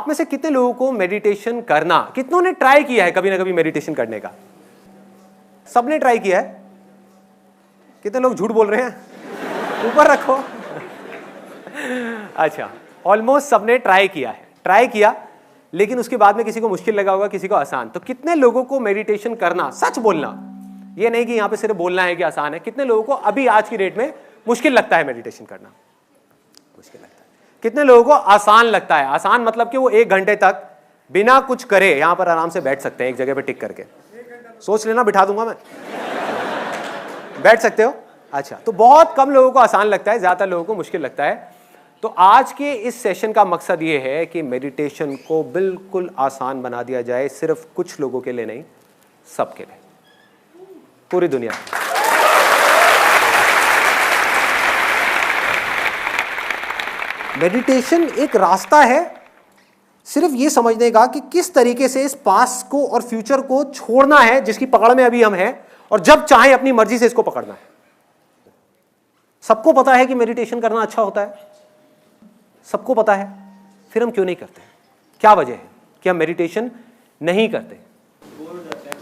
आप में से कितने लोगों को मेडिटेशन करना, कितनों ने ट्राई किया है कभी ना कभी मेडिटेशन करने का? सबने ट्राई किया है? कितने लोग झूठ बोल रहे हैं? ऊपर रखो। अच्छा, ऑलमोस्ट सबने ट्राई किया है, ट्राई किया, लेकिन उसके बाद में किसी को मुश्किल लगा होगा, किसी को आसान। तो कितने लोगों को मेडिटेशन करना, सच बोलना, ये नहीं कि यहां पे सिर्फ बोलना है कि आसान है, कितने लोगों को अभी आज की डेट में मुश्किल लगता है मेडिटेशन करना? मुश्किल लगता है। कितने लोगों को आसान लगता है? आसान मतलब कि वो 1 घंटे तक बिना कुछ करे यहां पर आराम से बैठ सकते हैं, एक जगह पे टिक करके। सोच लेना, बिठा दूंगा मैं। बैठ सकते हो? अच्छा, तो बहुत कम लोगों को आसान लगता है, ज्यादातर लोगों को मुश्किल लगता है। तो आज के इस सेशन का मकसद ये है कि मेडिटेशन को बिल्कुल आसान बना दिया जाए, सिर्फ कुछ लोगों के लिए नहीं, सबके लिए, पूरी दुनिया। मेडिटेशन एक रास्ता है सिर्फ ये समझने का कि किस तरीके से इस पास्ट को और फ्यूचर को छोड़ना है जिसकी पकड़ में अभी हम हैं, और जब चाहे अपनी मर्जी से इसको पकड़ना है। सबको पता है कि मेडिटेशन करना अच्छा होता है, सबको पता है, फिर हम क्यों नहीं करते? क्या वजह है कि हम मेडिटेशन नहीं करते?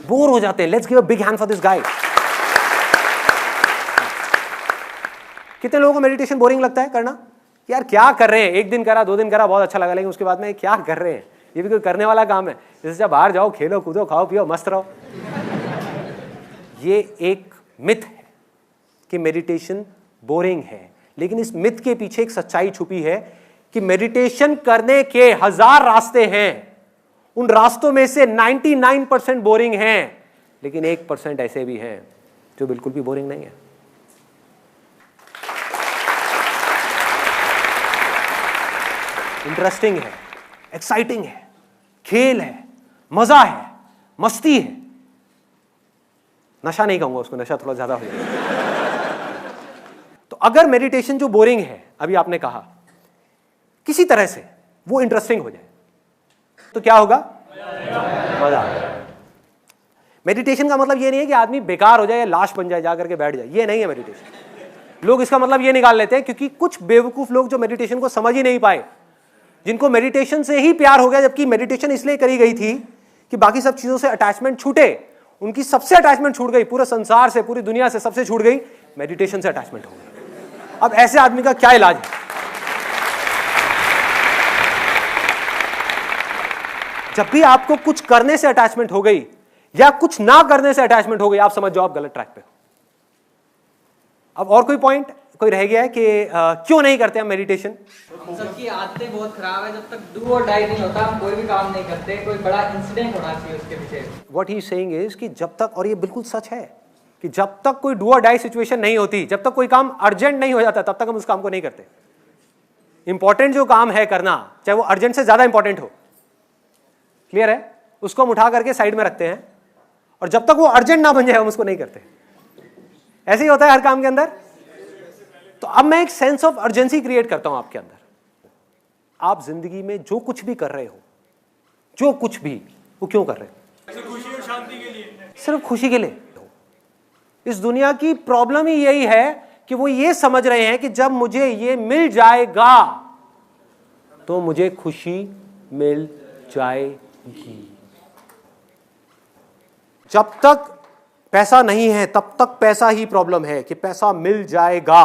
बोर हो जाते हैं। Let's give a big hand for this guy. कितने लोगों को मेडिटेशन बोरिंग लगता है करना? यार क्या कर रहे हैं, 1 दिन करा, 2 दिन करा, बहुत अच्छा लगा, लेकिन उसके बाद में क्या कर रहे हैं? ये भी कोई करने वाला काम है? जैसे जब बाहर जाओ, खेलो कूदो, खाओ पियो, मस्त रहो। ये एक मिथ है कि मेडिटेशन बोरिंग है, लेकिन इस मिथ के पीछे एक सच्चाई छुपी है कि मेडिटेशन करने के 1000 रास्ते हैं, उन रास्तों में से 99% बोरिंग हैं, लेकिन 1% ऐसे भी हैं जो बिल्कुल भी बोरिंग नहीं है। इंटरेस्टिंग है, एक्साइटिंग है, खेल है, मजा है, मस्ती है। नशा नहीं कहूंगा उसको, नशा थोड़ा ज्यादा हो जाएगा। तो अगर मेडिटेशन जो बोरिंग है, अभी आपने कहा, किसी तरह से वो इंटरेस्टिंग हो जाए तो क्या होगा? मजा। मेडिटेशन का मतलब ये नहीं है कि आदमी बेकार हो जाए या लाश बन जाए, जाकर के बैठ जाए, ये नहीं है मेडिटेशन। लोग इसका मतलब ये निकाल लेते हैं, क्योंकि कुछ बेवकूफ लोग जो मेडिटेशन को समझ ही नहीं पाए, जिनको मेडिटेशन से ही प्यार हो गया, जबकि मेडिटेशन इसलिए करी गई थी कि बाकी सब चीजों से अटैचमेंट छूटे, उनकी सबसे अटैचमेंट छूट गई, पूरे संसार से, पूरी दुनिया से सबसे छूट गई, मेडिटेशन से अटैचमेंट हो गई। अब ऐसे आदमी का क्या इलाज है? जब भी आपको कुछ करने से अटैचमेंट हो गई या कुछ ना करने से अटैचमेंट हो गई, आप समझ जाओ आप गलत ट्रैक पे हो। अब और कोई पॉइंट कोई रह गया है कि क्यों नहीं करते हम मेडिटेशन? सबकी आदतें बहुत खराब है। जब तक डू और डाई नहीं होता हम कोई भी काम नहीं करते। कोई बड़ा इंसिडेंट होना चाहिए उसके पीछे। व्हाट ही सेइंग इज कि जब तक, और ये बिल्कुल सच है, कि जब तक कोई डू और डाई सिचुएशन नहीं होती, जब तक कोई काम अर्जेंट नहीं हो जाता, तब तक हम उस काम को नहीं करते। इंपॉर्टेंट जो काम है करना, चाहे वो अर्जेंट से ज्यादा इंपॉर्टेंट हो, क्लियर है, उसको हम उठा करके साइड में रखते हैं, और जब तक वो अर्जेंट ना बन जाए हम उसको नहीं करते। ऐसे ही होता है हर काम के अंदर। तो अब मैं एक सेंस ऑफ अर्जेंसी क्रिएट करता हूं आपके अंदर। आप जिंदगी में जो कुछ भी कर रहे हो, जो कुछ भी, वो क्यों कर रहे हो? खुशी और शांति के लिए। सिर्फ खुशी के लिए। इस दुनिया की प्रॉब्लम ही यही है कि वो ये समझ रहे हैं कि जब मुझे ये मिल जाएगा तो मुझे खुशी मिल जाएगी। जब तक पैसा नहीं है तब तक पैसा ही प्रॉब्लम है कि पैसा मिल जाएगा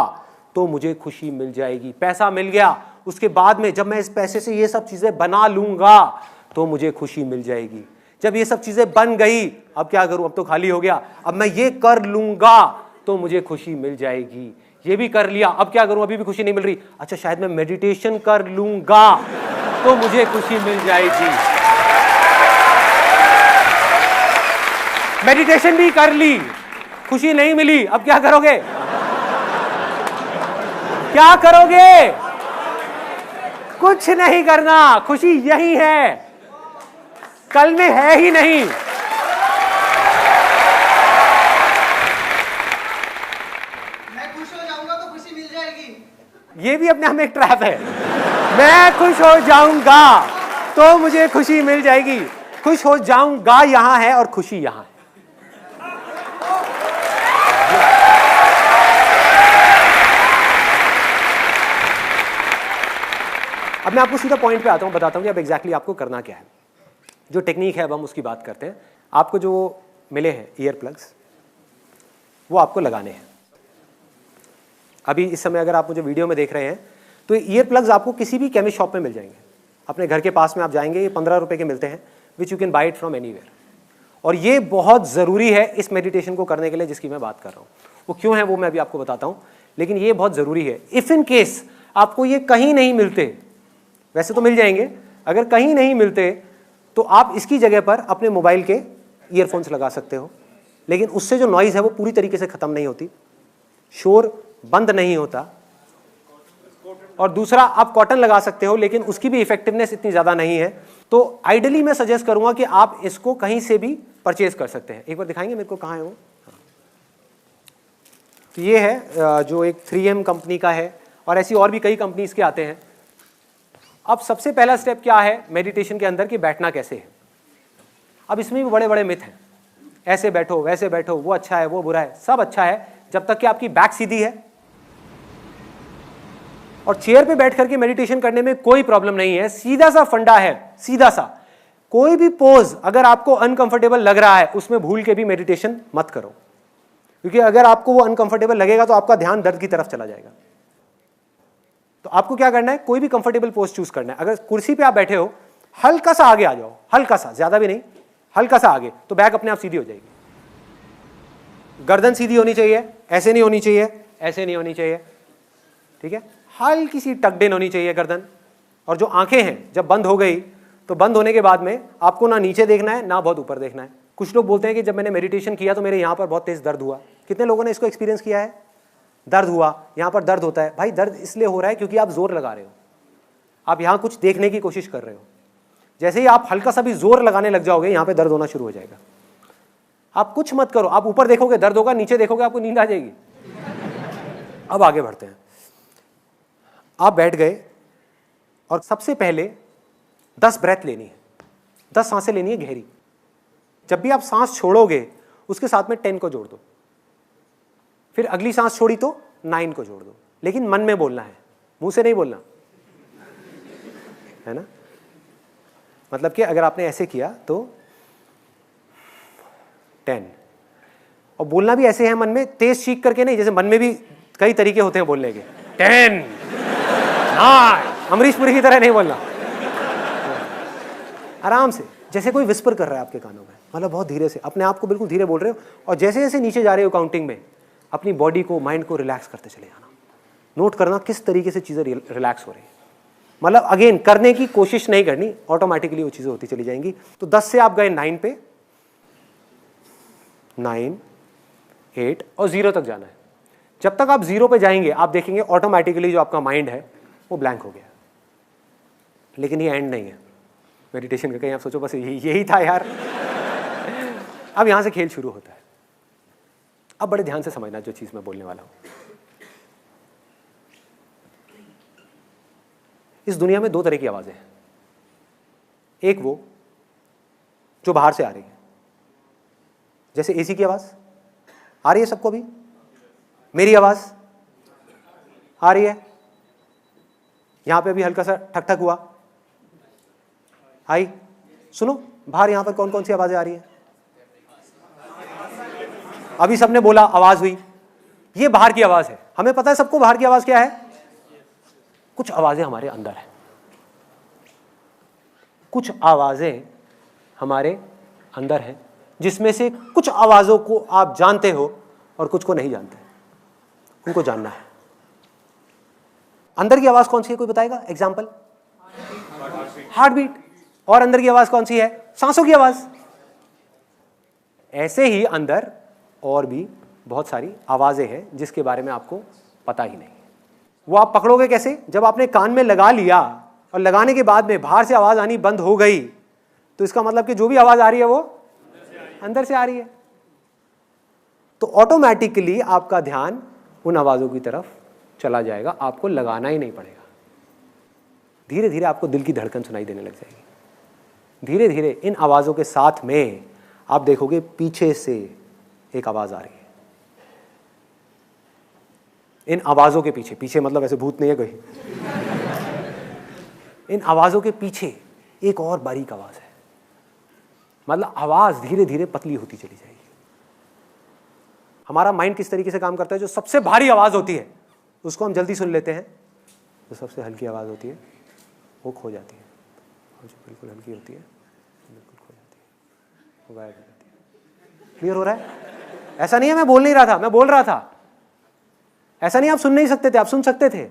तो मुझे खुशी मिल जाएगी। पैसा मिल गया, उसके बाद में जब मैं इस पैसे से ये सब चीजें बना लूंगा तो मुझे खुशी मिल जाएगी। जब ये सब चीजें बन गई, अब क्या करूं, अब तो खाली हो गया, अब मैं ये कर लूंगा तो मुझे खुशी मिल जाएगी। ये भी कर लिया, अब क्या करूं, अभी भी खुशी नहीं मिल रही, अच्छा शायद मैं मेडिटेशन कर लूंगा तो मुझे खुशी मिल जाएगी। मेडिटेशन भी कर ली, खुशी नहीं मिली, अब क्या करोगे? क्या करोगे? कुछ नहीं करना। खुशी यही है, कल में है ही नहीं। मैं खुश हो जाऊंगा तो खुशी मिल जाएगी। ये भी अपने आप में एक ट्रैप है। मैं खुश हो जाऊंगा तो मुझे खुशी मिल जाएगी। खुश हो जाऊंगा यहां है और खुशी यहां है। अब मैं आपको सीधा पॉइंट पे आता हूँ, बताता हूँ कि अब एग्जैक्टली आपको करना क्या है। जो टेक्निक है अब हम उसकी बात करते हैं। आपको जो मिले हैं ईयर प्लग्स, वो आपको लगाने हैं। अभी इस समय अगर आप मुझे वीडियो में देख रहे हैं तो ईयर प्लग्स आपको किसी भी केमिस्ट शॉप में मिल जाएंगे। अपने घर के पास में आप जाएंगे, ये 15 रुपए के मिलते हैं, which you can buy it from anywhere. और ये बहुत ज़रूरी है इस मेडिटेशन को करने के लिए जिसकी मैं बात कर रहा हूँ। वो क्यों है वो मैं अभी आपको बताता हूँ, लेकिन ये बहुत ज़रूरी है। इफ़ इन केस आपको ये कहीं नहीं मिलते, वैसे तो मिल जाएंगे, अगर कहीं नहीं मिलते तो आप इसकी जगह पर अपने मोबाइल के ईयरफोन्स लगा सकते हो, लेकिन उससे जो नॉइज़ है वो पूरी तरीके से ख़त्म नहीं होती, शोर बंद नहीं होता। और दूसरा, आप कॉटन लगा सकते हो, लेकिन उसकी भी इफेक्टिवनेस इतनी ज़्यादा नहीं है। तो आइडियली मैं सजेस्ट करूंगा कि आप इसको कहीं से भी परचेज कर सकते हैं। एक बार दिखाएंगे मेरे को कहाँ है वो? तो ये है जो एक 3M कंपनी का है, और ऐसी और भी कई कंपनीज के आते हैं। अब सबसे पहला स्टेप क्या है मेडिटेशन के अंदर कि बैठना कैसे है। अब इसमें भी बड़े बड़े मिथ हैं, ऐसे बैठो वैसे बैठो, वो अच्छा है वो बुरा है। सब अच्छा है जब तक कि आपकी बैक सीधी है और चेयर पे बैठ करके मेडिटेशन करने में कोई प्रॉब्लम नहीं है। सीधा सा फंडा है, सीधा सा। कोई भी पोज अगर आपको अनकंफर्टेबल लग रहा है उसमें भूल के भी मेडिटेशन मत करो, क्योंकि अगर आपको वो अनकंफर्टेबल लगेगा तो आपका ध्यान दर्द की तरफ चला जाएगा। तो आपको क्या करना है, कोई भी कंफर्टेबल पोज चूज करना है। अगर कुर्सी पे आप बैठे हो, हल्का सा आगे आ जाओ, हल्का सा, ज्यादा भी नहीं, हल्का सा आगे, तो बैक अपने आप सीधी हो जाएगी। गर्दन सीधी होनी चाहिए, ऐसे नहीं होनी चाहिए, ऐसे नहीं होनी चाहिए, ठीक है। हल्की सी टक्ड इन होनी चाहिए गर्दन। और जो आंखें हैं जब बंद हो गई तो बंद होने के बाद में आपको ना नीचे देखना है ना बहुत ऊपर देखना है। कुछ लोग बोलते हैं कि जब मैंने मेडिटेशन किया तो मेरे यहाँ पर बहुत तेज दर्द हुआ। कितने लोगों ने इसको एक्सपीरियंस किया है? दर्द हुआ, यहाँ पर दर्द होता है। भाई दर्द इसलिए हो रहा है क्योंकि आप जोर लगा रहे हो, आप यहाँ कुछ देखने की कोशिश कर रहे हो। जैसे ही आप हल्का सा भी जोर लगाने लग जाओगे यहाँ पे दर्द होना शुरू हो जाएगा। आप कुछ मत करो, आप ऊपर देखोगे दर्द होगा, नीचे देखोगे आपको नींद आ जाएगी। अब आगे बढ़ते हैं। आप बैठ गए और सबसे पहले 10 ब्रेथ लेनी है, 10 सांसें लेनी है गहरी। जब भी आप सांस छोड़ोगे उसके साथ में 10 को जोड़ दो, फिर अगली सांस छोड़ी तो 9 को जोड़ दो, लेकिन मन में बोलना है, मुंह से नहीं बोलना है ना। मतलब कि अगर आपने ऐसे किया तो 10, और बोलना भी ऐसे है मन में, तेज चीख करके नहीं, जैसे मन में भी कई तरीके होते हैं बोलने के। 10, 9, अमरीश पुरी की तरह नहीं बोलना, आराम से, जैसे कोई विस्पर कर रहा है आपके कानों में, मतलब बहुत धीरे से, अपने आप को बिल्कुल धीरे बोल रहे हो। और जैसे जैसे नीचे जा रहे हो काउंटिंग में, अपनी बॉडी को, माइंड को रिलैक्स करते चले जाना। नोट करना किस तरीके से चीज़ें रिलैक्स हो रही है। मतलब अगेन करने की कोशिश नहीं करनी, ऑटोमेटिकली वो चीज़ें होती चली जाएंगी। तो 10 से आप गए 9 पे, 9, 8 और 0 तक जाना है। जब तक आप 0 पे जाएंगे आप देखेंगे ऑटोमेटिकली जो आपका माइंड है वो ब्लैंक हो गया। लेकिन ये एंड नहीं है मेडिटेशन का। कहीं आप सोचो बस यही था यार। अब यहां से खेल शुरू होता है। अब बड़े ध्यान से समझना जो चीज मैं बोलने वाला हूं। इस दुनिया में 2 तरह की आवाजें हैं। एक वो जो बाहर से आ रही है, जैसे एसी की आवाज आ रही है सबको, भी मेरी आवाज आ रही है, यहां पे अभी हल्का सा ठक ठक हुआ, आई। सुनो बाहर यहां पर कौन कौन सी आवाजें आ रही है? अभी सबने बोला आवाज हुई, ये बाहर की आवाज है। हमें पता है सबको बाहर की आवाज क्या है। कुछ आवाजें हमारे अंदर है, कुछ आवाजें हमारे अंदर है, जिसमें से कुछ आवाजों को आप जानते हो और कुछ को नहीं जानते। उनको जानना है। अंदर की आवाज कौन सी है, कोई बताएगा? Example, heart beat. और अंदर की आवाज कौन सी है? सांसों की आवाज। ऐसे ही अंदर और भी बहुत सारी आवाजें हैं जिसके बारे में आपको पता ही नहीं। वो आप पकड़ोगे कैसे? जब आपने कान में लगा लिया और लगाने के बाद में बाहर से आवाज आनी बंद हो गई, तो इसका मतलब कि जो भी आवाज आ रही है वो अंदर से आ रही है। तो ऑटोमेटिकली आपका ध्यान उन आवाजों की तरफ चला जाएगा, आपको लगाना ही नहीं पड़ेगा। धीरे धीरे आपको दिल की धड़कन सुनाई देने लग जाएगी। धीरे धीरे इन आवाजों के साथ में आप देखोगे पीछे से एक आवाज आ रही है। इन आवाजों के पीछे, पीछे मतलब ऐसे भूत नहीं है कोई, इन आवाज़ों के पीछे एक और बारीक आवाज़ है, मतलब आवाज़ धीरे धीरे पतली होती चली जाएगी। हमारा माइंड किस तरीके से काम करता है, जो सबसे भारी आवाज़ होती है उसको हम जल्दी सुन लेते हैं, जो सबसे हल्की आवाज़ होती है वो खो जाती है, और जो बिल्कुल हल्की होती है बिल्कुल खो जाती है, वो गायब हो जाती है। क्लियर हो रहा है? ऐसा नहीं है मैं बोल नहीं रहा था, मैं बोल रहा था। ऐसा नहीं आप सुन नहीं सकते थे, आप सुन सकते थे,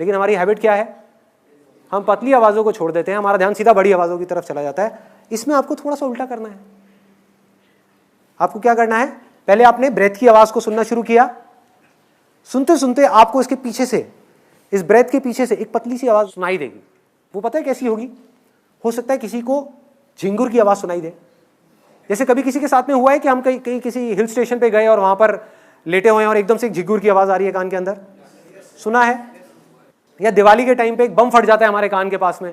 लेकिन हमारी हैबिट क्या है, हम पतली आवाज़ों को छोड़ देते हैं, हमारा ध्यान सीधा बड़ी आवाज़ों की तरफ चला जाता है। इसमें आपको थोड़ा सा उल्टा करना है। आपको क्या करना है, पहले आपने ब्रेथ की आवाज़ को सुनना शुरू किया, सुनते सुनते आपको इसके पीछे से, इस ब्रेथ के पीछे से एक पतली सी आवाज़ सुनाई देगी। वो पता है कैसी होगी? हो सकता है किसी को झिंगुर की आवाज़ सुनाई दे। जैसे कभी किसी के साथ में हुआ है कि हम कहीं किसी हिल स्टेशन पे गए और वहाँ पर लेटे हुए हैं और एकदम से एक झिंगुर की आवाज़ आ रही है कान के अंदर, सुना है? या दिवाली के टाइम पे एक बम फट जाता है हमारे कान के पास में,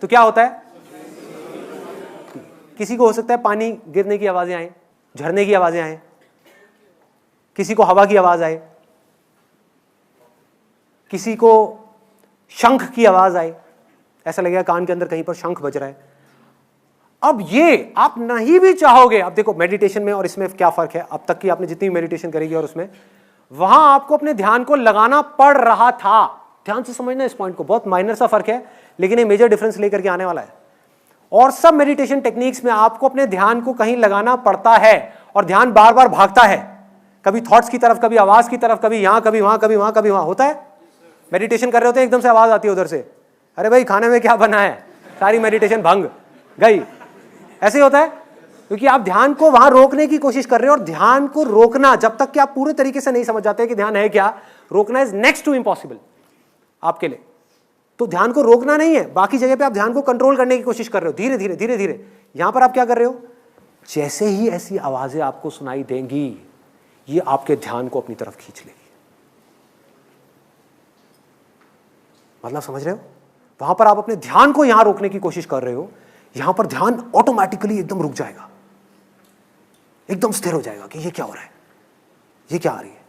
तो क्या होता है? किसी को हो सकता है पानी गिरने की आवाज़ें आए, झरने की आवाज़ें आए, किसी को हवा की आवाज़ आए, किसी को शंख की आवाज़ आए, ऐसा लगेगा कान के अंदर कहीं पर शंख बज रहा है। अब ये आप नहीं भी चाहोगे, अब देखो मेडिटेशन में और इसमें क्या फ़र्क है, अब तक की आपने जितनी मेडिटेशन करेगी और उसमें, वहां आपको अपने ध्यान को लगाना पड़ रहा था। ध्यान से समझना इस पॉइंट को, बहुत माइनर सा फर्क है लेकिन ये मेजर डिफरेंस लेकर के आने वाला है। और सब मेडिटेशन टेक्निक्स में आपको अपने ध्यान को कहीं लगाना पड़ता है और ध्यान बार बार भागता है, कभी थॉट्स की तरफ, कभी आवाज की तरफ, कभी यहां कभी वहां, कभी वहां कभी वहां। होता है मेडिटेशन कर रहे होते हैं, एकदम से आवाज आती है उधर से, अरे भाई खाने में क्या बना है, सारी मेडिटेशन भंग गई। ऐसे होता है क्योंकि आप ध्यान को वहां रोकने की कोशिश कर रहे हो, और ध्यान को रोकना जब तक कि आप पूरे तरीके से नहीं समझ जाते कि ध्यान है क्या, रोकना इज नेक्स्ट टू इम्पॉसिबल आपके लिए। तो ध्यान को रोकना नहीं है, बाकी जगह पे आप ध्यान को कंट्रोल करने की कोशिश कर रहे हो, धीरे धीरे धीरे धीरे। यहां पर आप क्या कर रहे हो, जैसे ही ऐसी आवाजें आपको सुनाई देंगी, ये आपके ध्यान को अपनी तरफ खींच लेगी। मतलब समझ रहे हो? वहां पर आप अपने ध्यान को यहां रोकने की कोशिश कर रहे हो, यहां पर ध्यान ऑटोमेटिकली एकदम रुक जाएगा, एकदम स्थिर हो जाएगा कि ये क्या हो रहा है, ये क्या आ रही है।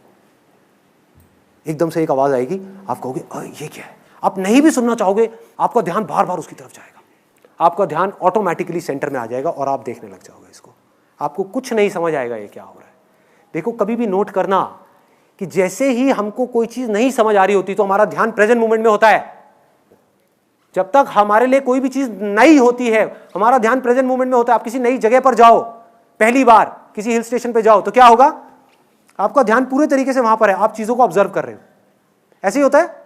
एकदम से एक आवाज आएगी, आप कहोगे अरे ये क्या है। आप नहीं भी सुनना चाहोगे, आपका ध्यान बार बार उसकी तरफ जाएगा, आपका ध्यान ऑटोमेटिकली सेंटर में आ जाएगा और आप देखने लग जाओगे इसको। आपको कुछ नहीं समझ आएगा ये क्या हो रहा है। देखो कभी भी नोट करना कि जैसे ही हमको कोई चीज नहीं समझ आ रही होती तो हमारा ध्यान प्रेजेंट मोमेंट में होता है। जब तक हमारे लिए कोई भी चीज नई होती है, हमारा ध्यान प्रेजेंट मोमेंट में होता है। आप किसी नई जगह पर जाओ, पहली बार किसी हिल स्टेशन पे जाओ, तो क्या होगा, आपका ध्यान पूरे तरीके से वहां पर है, आप चीजों को ऑब्जर्व कर रहे हो। ऐसे ही होता है,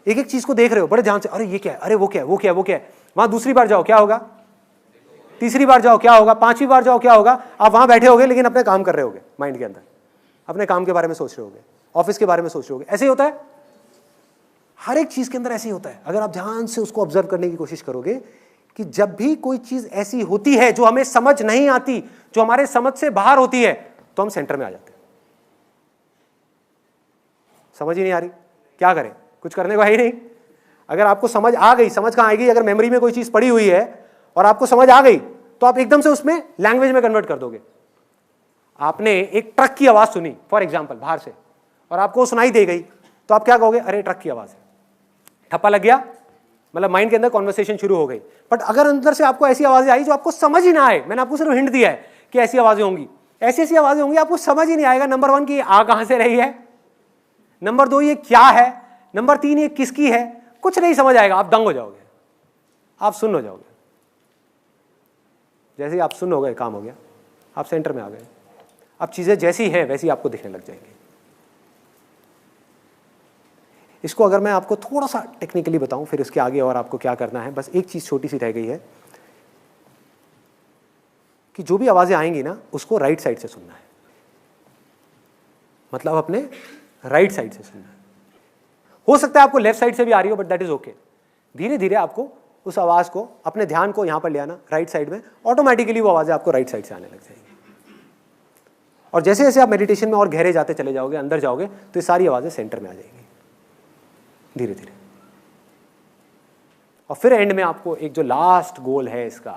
एक एक चीज को देख रहे हो बड़े ध्यान से, अरे ये क्या है, अरे वो क्या है, वो क्या है, वो क्या है। वहां दूसरी बार जाओ क्या होगा, तीसरी बार जाओ क्या होगा, पांचवी बार जाओ क्या होगा। आप वहां बैठे होगे लेकिन अपने काम कर रहे होगे, माइंड के अंदर अपने काम के बारे में सोच रहे होगे, ऑफिस के बारे में सोच रहे होगे। ऐसे ही होता है, हर एक चीज के अंदर ऐसे ही होता है। अगर आप ध्यान से उसको ऑब्जर्व करने की कोशिश करोगे कि जब भी कोई चीज ऐसी होती है जो हमें समझ नहीं आती, जो हमारे समझ से बाहर होती है, तो हम सेंटर में आ जाते हैं। समझ ही नहीं आ रही, क्या करें, कुछ करने को है ही नहीं। अगर आपको समझ आ गई, समझ कहां आएगी, अगर मेमोरी में कोई चीज पड़ी हुई है और आपको समझ आ गई, तो आप एकदम से उसमें लैंग्वेज में कन्वर्ट कर दोगे। आपने एक ट्रक की आवाज सुनी फॉर एग्जाम्पल बाहर से, और आपको सुनाई दे गई, तो आप क्या कहोगे, अरे ट्रक की आवाज है, ठप्पा लग गया, मतलब माइंड के अंदर कॉन्वर्सेशन शुरू हो गई। बट अगर अंदर से आपको ऐसी आवाजें आई जो आपको समझ ही ना आए, मैंने आपको सिर्फ हिंट दिया है कि ऐसी आवाजें होंगी, ऐसी ऐसी आवाजें होंगी, आपको समझ ही नहीं आएगा। नंबर 1 की आ कहां से रही है, नंबर 2 ये क्या है, नंबर 3 ये किसकी है, कुछ नहीं समझ आएगा। आप दंग हो जाओगे, आप सुन्न हो जाओगे। जैसे ही आप सुन्न हो गए, काम हो गया, आप सेंटर में आ गए। अब चीजें जैसी हैं वैसी आपको दिखने लग जाएंगी। इसको अगर मैं आपको थोड़ा सा टेक्निकली बताऊं, फिर इसके आगे और आपको क्या करना है, बस एक चीज छोटी सी रह गई है कि जो भी आवाजें आएंगी ना, उसको राइट साइड से सुनना है। मतलब अपने राइट साइड से सुनना है। हो सकता है आपको लेफ्ट साइड से भी आ रही हो, बट दैट इज ओके। धीरे धीरे आपको उस आवाज को, अपने ध्यान को यहां पर ले आना, राइट साइड में। ऑटोमेटिकली वो आवाजें आपको राइट साइड से आने लग जाएगी। और जैसे जैसे आप मेडिटेशन में और गहरे जाते चले जाओगे, अंदर जाओगे, तो ये सारी आवाजें सेंटर में आ जाएंगी धीरे धीरे। और फिर एंड में आपको एक जो लास्ट गोल है इसका,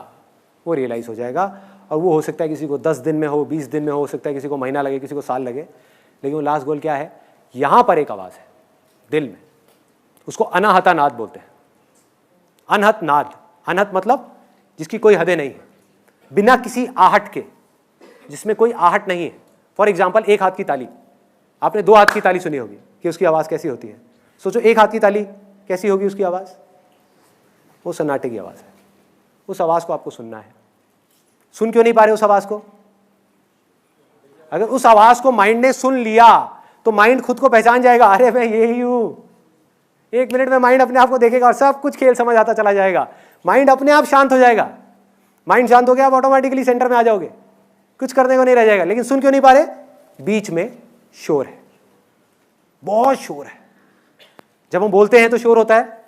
वो रियलाइज हो जाएगा। और वो हो सकता है किसी को 10 दिन में हो, 20 दिन में हो सकता है किसी को महीना लगे, किसी को साल लगे। लेकिन वो लास्ट गोल क्या है, यहां पर एक आवाज है दिल में, उसको अनाहता नाद बोलते हैं। अनहत नाद, अनहत मतलब जिसकी कोई हदें नहीं है, बिना किसी आहट के, जिसमें कोई आहट नहीं है। फॉर एग्जाम्पल एक हाथ की ताली, आपने दो हाथ की ताली सुनी होगी कि उसकी आवाज़ कैसी होती है। सोचो एक हाथ की ताली कैसी होगी उसकी आवाज़, वो सन्नाटे की आवाज़ है। उस आवाज़ को आपको सुनना है। सुन क्यों नहीं पा रहे उस आवाज़ को? अगर उस आवाज़ को माइंड ने सुन लिया तो माइंड खुद को पहचान जाएगा, अरे मैं यही हूँ। 1 मिनट में माइंड अपने आप को देखेगा और सब कुछ खेल समझ आता चला जाएगा। माइंड अपने आप शांत हो जाएगा। माइंड शांत हो गया, आप ऑटोमेटिकली सेंटर में आ जाओगे, कुछ करने को नहीं रह जाएगा। लेकिन सुन क्यों नहीं पा रहे? बीच में शोर है, बहुत शोर है। जब हम बोलते हैं तो शोर होता है,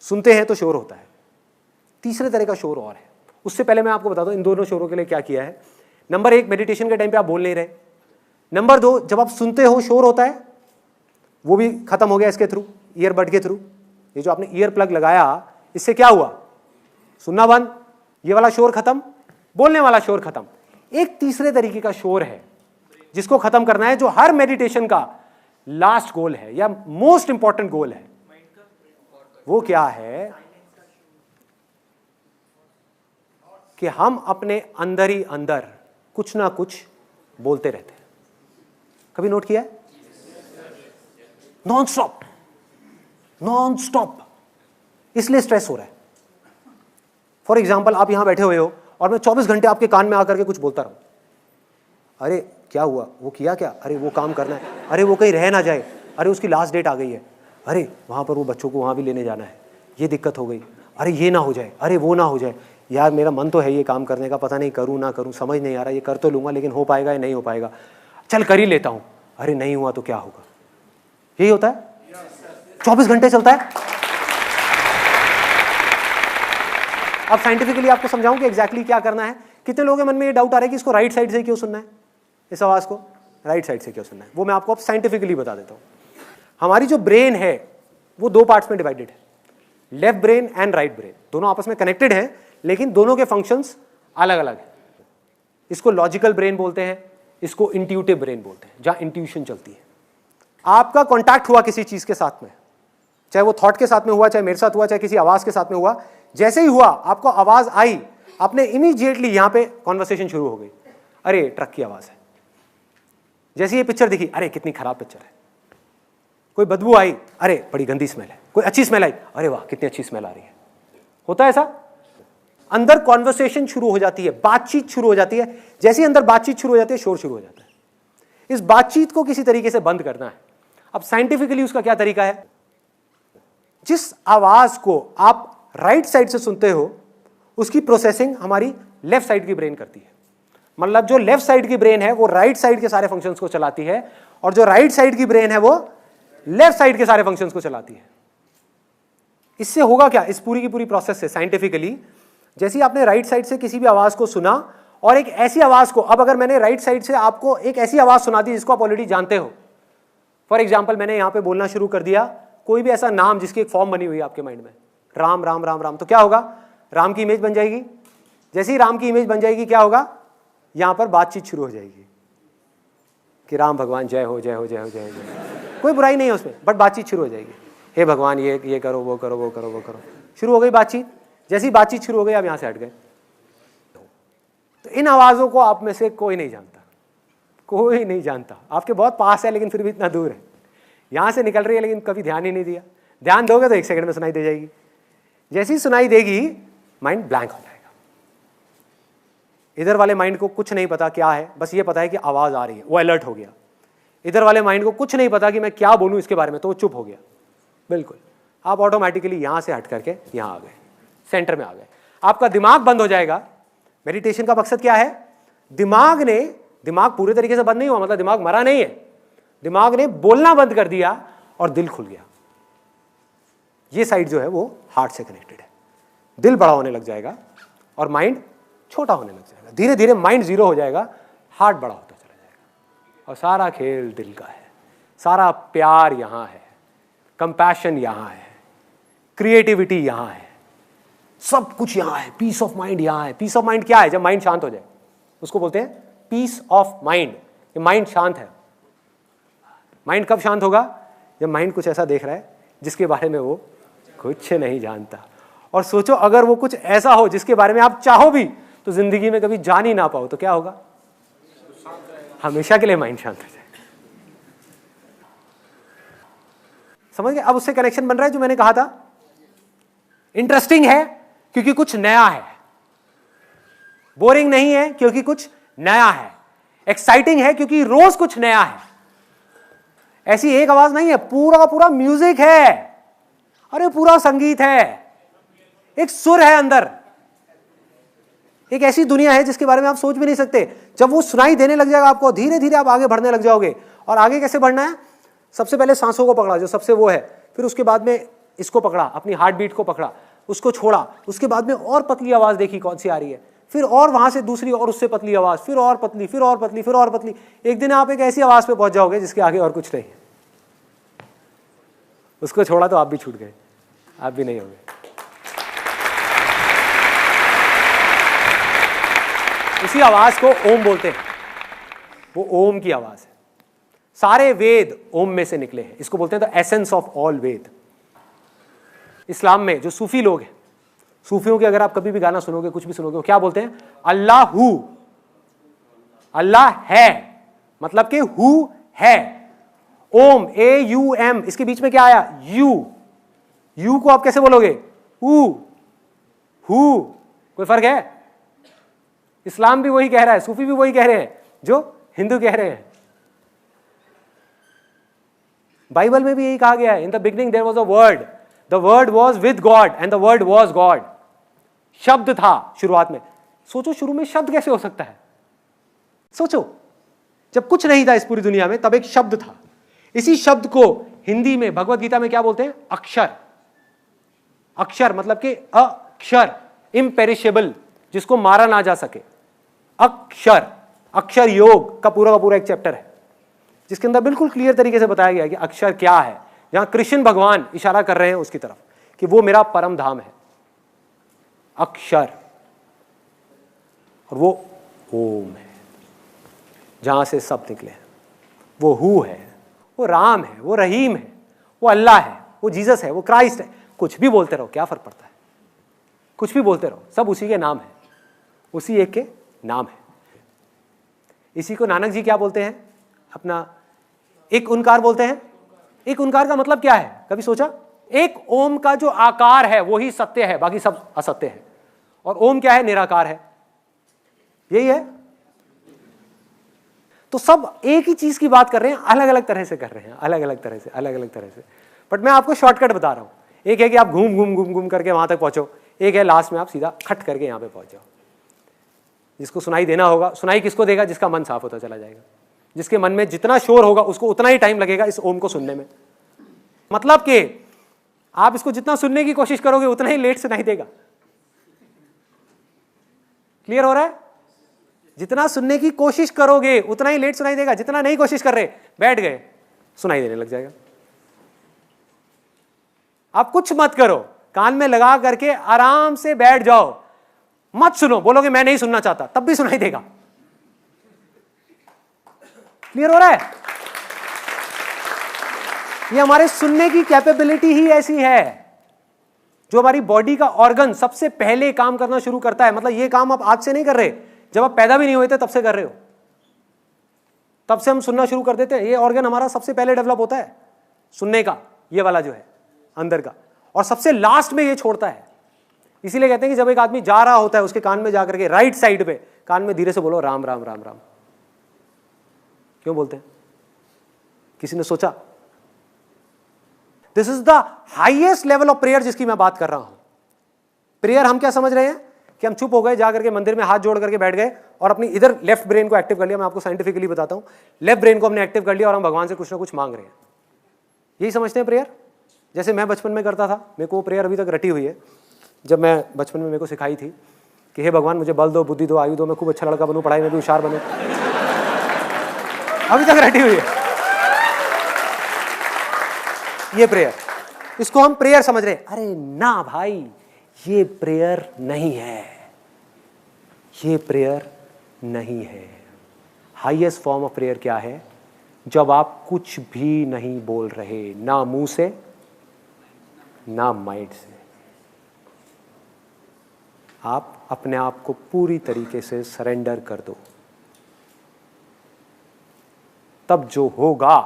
सुनते हैं तो शोर होता है। तीसरे तरह का शोर और है। उससे पहले मैं आपको बता दूं इन दोनों शोरों के लिए क्या किया है। नंबर 1, मेडिटेशन के टाइम पे आप बोल नहीं रहे। नंबर 2, जब आप सुनते हो शोर होता है, वो भी खत्म हो गया इसके थ्रू, ईयरबड के थ्रू। ये जो आपने ईयर प्लग लगाया, इससे क्या हुआ? सुनना बंद, ये वाला शोर खत्म, बोलने वाला शोर खत्म। एक तीसरे तरीके का शोर है जिसको खत्म करना है, जो हर मेडिटेशन का लास्ट गोल है या मोस्ट इंपॉर्टेंट गोल है। वो क्या है कि हम अपने अंदर ही अंदर कुछ ना कुछ बोलते रहते हैं। कभी नोट किया है? Non stop, non stop. इसलिए स्ट्रेस हो रहा है। फॉर एग्जाम्पल, आप यहां बैठे हुए हो और मैं 24 घंटे आपके कान में आकर के कुछ बोलता रहूं, अरे क्या हुआ, वो किया क्या, अरे वो काम करना है, अरे वो कहीं रह ना जाए, अरे उसकी लास्ट डेट आ गई है, अरे वहां पर वो बच्चों को वहां भी लेने जाना है, ये दिक्कत हो गई, अरे ये ना हो जाए, अरे वो ना हो जाए, यार मेरा मन तो है ये काम करने का, पता नहीं करूँ ना करूँ, समझ नहीं आ रहा, ये कर तो लूँगा लेकिन हो पाएगा या नहीं हो पाएगा, चल कर ही लेता हूँ, अरे नहीं हुआ तो क्या होगा। यही होता है, 24 घंटे चलता है। अब साइंटिफिकली आपको समझाऊं कि एग्जैक्टली क्या करना है। कितने लोगों के मन में ये डाउट आ रहा है कि इसको राइट साइड से क्यों सुनना है, इस आवाज़ को राइट साइड से क्यों सुनना है। वो मैं आपको अब साइंटिफिकली बता देता हूँ। हमारी जो ब्रेन है वो 2 पार्ट्स में डिवाइडेड है, left brain and right brain. दोनों आपस में कनेक्टेड हैं लेकिन दोनों के फंक्शंस अलग अलग हैं। इसको लॉजिकल ब्रेन बोलते हैं, इसको इंट्यूटिव ब्रेन बोलते हैं, जहाँ इंट्यूशन चलती है। आपका कॉन्टैक्ट हुआ किसी चीज़ के साथ में, चाहे वो थॉट के साथ में हुआ, चाहे मेरे साथ हुआ, चाहे किसी आवाज़ के साथ में हुआ, जैसे ही हुआ आपको आवाज़ आई, आपने इमीडिएटली यहाँ पे कॉन्वर्सेशन शुरू हो गई, अरे ट्रक की आवाज़ है। जैसे ये पिक्चर दिखी, अरे कितनी खराब पिक्चर है। कोई बदबू आई, अरे बड़ी गंदी स्मेल है। कोई अच्छी स्मेल आई, अरे वाह कितनी अच्छी स्मेल आ रही है। होता है ऐसा, अंदर कॉन्वर्सेशन शुरू हो जाती है, बातचीत शुरू हो जाती है। जैसे ही अंदर बातचीत शुरू हो जाती है, शोर शुरू हो जाता है। इस बातचीत को किसी तरीके से बंद करना है। अब साइंटिफिकली उसका क्या तरीका है? जिस आवाज को आप राइट साइड से सुनते हो उसकी प्रोसेसिंग हमारी लेफ्ट साइड की ब्रेन करती है। मतलब जो लेफ्ट साइड की ब्रेन है वो राइट साइड के सारे फंक्शंस को चलाती है, और जो राइट साइड की ब्रेन है वो लेफ्ट साइड के सारे फंक्शंस को चलाती है। इससे होगा क्या, इस पूरी की पूरी प्रोसेस से साइंटिफिकली, जैसे ही आपने राइट साइड से किसी भी आवाज को सुना और एक ऐसी आवाज को, अब अगर मैंने राइट साइड से आपको एक ऐसी आवाज सुना दी जिसको आप ऑलरेडी जानते हो, फॉर एग्जाम्पल मैंने यहां पे बोलना शुरू कर दिया कोई भी ऐसा नाम जिसकी एक फॉर्म बनी हुई है आपके माइंड में, राम राम राम राम, तो क्या होगा, राम की इमेज बन जाएगी। जैसे ही राम की इमेज बन जाएगी क्या होगा, यहां पर बातचीत शुरू हो जाएगी कि राम भगवान जय हो जय हो जय हो जय हो जय। कोई बुराई नहीं है उसमें, बट बातचीत शुरू हो जाएगी, हे भगवान ये करो वो करो वो करो वो करो, शुरू हो गई बातचीत। जैसी बातचीत शुरू हो गई आप यहां से हट गए। तो इन आवाजों को आप में से कोई नहीं जानता, कोई नहीं जानता। आपके बहुत पास है लेकिन फिर भी इतना दूर है, यहां से निकल रही है लेकिन कभी ध्यान ही नहीं दिया। ध्यान दोगे तो 1 सेकंड में सुनाई दे जाएगी। जैसी सुनाई देगी माइंड ब्लैंक हो जाएगा। इधर वाले माइंड को कुछ नहीं पता क्या है, बस ये पता है कि आवाज आ रही है, वो अलर्ट हो गया। इधर वाले माइंड को कुछ नहीं पता कि मैं क्या बोलूं इसके बारे में, तो वो चुप हो गया। बिल्कुल, आप ऑटोमेटिकली यहां से हट करके यहां आ गए, सेंटर में आ गए। आपका दिमाग बंद हो जाएगा। मेडिटेशन का मकसद क्या है? दिमाग पूरे तरीके से बंद नहीं हुआ, मतलब दिमाग मरा नहीं है, दिमाग ने बोलना बंद कर दिया और दिल खुल गया। ये साइड जो है वो हार्ट से कनेक्टेड है। दिल बड़ा होने लग जाएगा और माइंड छोटा होने लग जाएगा। धीरे धीरे माइंड जीरो हो जाएगा, हार्ट बड़ा होता चला जाएगा। और सारा खेल दिल का है, सारा प्यार यहां है, कंपैशन यहां है, क्रिएटिविटी यहां है, सब कुछ यहां है, पीस ऑफ माइंड यहां है। पीस ऑफ माइंड क्या है? जब माइंड शांत हो जाए उसको बोलते हैं पीस ऑफ माइंड। ये माइंड शांत है। माइंड कब शांत होगा? जब माइंड कुछ ऐसा देख रहा है जिसके बारे में वो कुछ नहीं जानता, और सोचो अगर वो कुछ ऐसा हो जिसके बारे में आप चाहो भी तो जिंदगी में कभी जान ही ना पाओ, तो क्या होगा? हमेशा के लिए माइंड शांत हो जाए। समझ गए? अब उससे कनेक्शन बन रहा है जो मैंने कहा था। इंटरेस्टिंग है क्योंकि कुछ नया है, बोरिंग नहीं है क्योंकि कुछ नया है, एक्साइटिंग है क्योंकि रोज कुछ नया है। ऐसी एक आवाज नहीं है, पूरा का पूरा म्यूजिक है, अरे पूरा संगीत है, एक सुर है अंदर, एक ऐसी दुनिया है जिसके बारे में आप सोच भी नहीं सकते। जब वो सुनाई देने लग जाएगा आपको, धीरे धीरे आप आगे बढ़ने लग जाओगे। और आगे कैसे बढ़ना है? सबसे पहले सांसों को पकड़ा जो सबसे वो है, फिर उसके बाद में इसको पकड़ा, अपनी हार्ट बीट को पकड़ा, उसको छोड़ा, उसके बाद में और पतली आवाज देखी कौन सी आ रही है, फिर और वहां से दूसरी और उससे पतली आवाज, फिर और पतली, फिर और पतली, फिर और पतली। एक दिन आप एक ऐसी आवाज पे पहुंच जाओगे जिसके आगे और कुछ नहीं है। उसको छोड़ा तो आप भी छूट गए, आप भी नहीं होंगे। इसी आवाज को ओम बोलते हैं, वो ओम की आवाज है। सारे वेद ओम में से निकले हैं, इसको बोलते हैं द एसेंस ऑफ ऑल वेद। इस्लाम में जो सूफी लोग हैं, सूफियों के अगर आप कभी भी गाना सुनोगे, कुछ भी सुनोगे, वो क्या बोलते हैं? अल्लाहू, अल्लाह है, मतलब कि हु है। ओम, AUM, इसके बीच में क्या आया? यू को आप कैसे बोलोगे? हु। कोई फर्क है? इस्लाम भी वही कह रहा है, सूफी भी वही कह रहे हैं जो हिंदू कह रहे हैं। बाइबल में भी यही कहा गया है, in the beginning there was a word, the word was with God and the word was God. शब्द था शुरुआत में। सोचो शुरू में शब्द कैसे हो सकता है? सोचो, जब कुछ नहीं था इस पूरी दुनिया में तब एक शब्द था। इसी शब्द को हिंदी में भगवत गीता में क्या बोलते हैं? अक्षर। अक्षर मतलब कि अक्षर, इम्पेरिशेबल, जिसको मारा ना जा सके। अक्षर, अक्षर योग का पूरा एक चैप्टर है जिसके अंदर बिल्कुल क्लियर तरीके से बताया गया है कि अक्षर क्या है, जहां कृष्ण भगवान इशारा कर रहे हैं उसकी तरफ कि वो मेरा परम धाम है, अक्षर। और वो ओम है, जहां से सब निकले हैं। वो हु है, वो राम है, वो रहीम है, वो अल्लाह है, वो जीसस है, वो क्राइस्ट है। कुछ भी बोलते रहो, क्या फर्क पड़ता है? कुछ भी बोलते रहो, सब उसी के नाम है, उसी एक के नाम है। इसी को नानक जी क्या बोलते हैं? अपना एक ओंकार बोलते हैं। एक ओंकार का मतलब क्या है, कभी सोचा? एक ओम का जो आकार है वो ही सत्य है, बाकी सब असत्य है। और ओम क्या है? निराकार है, यही है। तो सब एक ही चीज की बात कर रहे हैं, अलग अलग तरह से कर रहे हैं, अलग अलग तरह से। बट मैं आपको शॉर्टकट बता रहा हूं। एक है कि आप घूम करके वहां तक पहुंचो, एक है लास्ट में आप सीधा खट करके यहां पे पहुंच जाओ। जिसको सुनाई देना होगा, सुनाई किसको देगा? जिसका मन साफ होता चला जाएगा। जिसके मन में जितना शोर होगा उसको उतना ही टाइम लगेगा इस ओम को सुनने में। मतलब कि आप इसको जितना सुनने की कोशिश करोगे उतना ही लेट सुनाई देगा। क्लियर हो रहा है? जितना सुनने की कोशिश करोगे उतना ही लेट सुनाई देगा। जितना नहीं कोशिश कर रहे, बैठ गए, सुनाई देने लग जाएगा। आप कुछ मत करो, कान में लगा करके आराम से बैठ जाओ, मत सुनो। बोलोगे मैं नहीं सुनना चाहता, तब भी सुनाई देगा। क्लियर हो रहा है? ये हमारे सुनने की कैपेबिलिटी ही ऐसी है। जो हमारी बॉडी का ऑर्गन सबसे पहले काम करना शुरू करता है, मतलब ये काम आप आज से नहीं कर रहे, जब आप पैदा भी नहीं हुए थे तब से कर रहे हो। तब से हम सुनना शुरू कर देते हैं। ये ऑर्गन हमारा सबसे पहले डेवलप होता है सुनने का, ये वाला जो है अंदर का, और सबसे लास्ट में ये छोड़ता है। इसीलिए कहते हैं कि जब एक आदमी जा रहा होता है उसके कान में जाकर के राइट साइड पे कान में धीरे से बोलो राम राम राम राम। क्यों बोलते हैं? किसी ने सोचा? This is the highest level of prayer जिसकी मैं बात कर रहा हूं। प्रेयर हम क्या समझ रहे हैं कि हम चुप हो गए, जाकर के मंदिर में हाथ जोड़ करके बैठ गए और अपनी इधर लेफ्ट ब्रेन को एक्टिव कर लिया। मैं आपको साइंटिफिकली बताता हूं, लेफ्ट ब्रेन को हमने एक्टिव कर लिया और हम भगवान से कुछ ना कुछ मांग रहे हैं। यही समझते हैं प्रेयर। जैसे मैं बचपन में करता था, मेरे को प्रेयर अभी तक रटी हुई है। जब मैं बचपन में मेरे को सिखाई थी कि हे भगवान मुझे बल दो, बुद्धि दो, आयु दो, मैं खूब अच्छा लड़का बनूं, पढ़ाई में भी होशियार बनूं। अभी तक रटी हुई है ये प्रेयर। इसको हम प्रेयर समझ रहे हैं। अरे ना भाई, ये प्रेयर नहीं है, ये प्रेयर नहीं है। हाईएस्ट फॉर्म ऑफ प्रेयर क्या है? जब आप कुछ भी नहीं बोल रहे, ना मुंह से ना माइंड से, आप अपने आप को पूरी तरीके से सरेंडर कर दो, तब जो होगा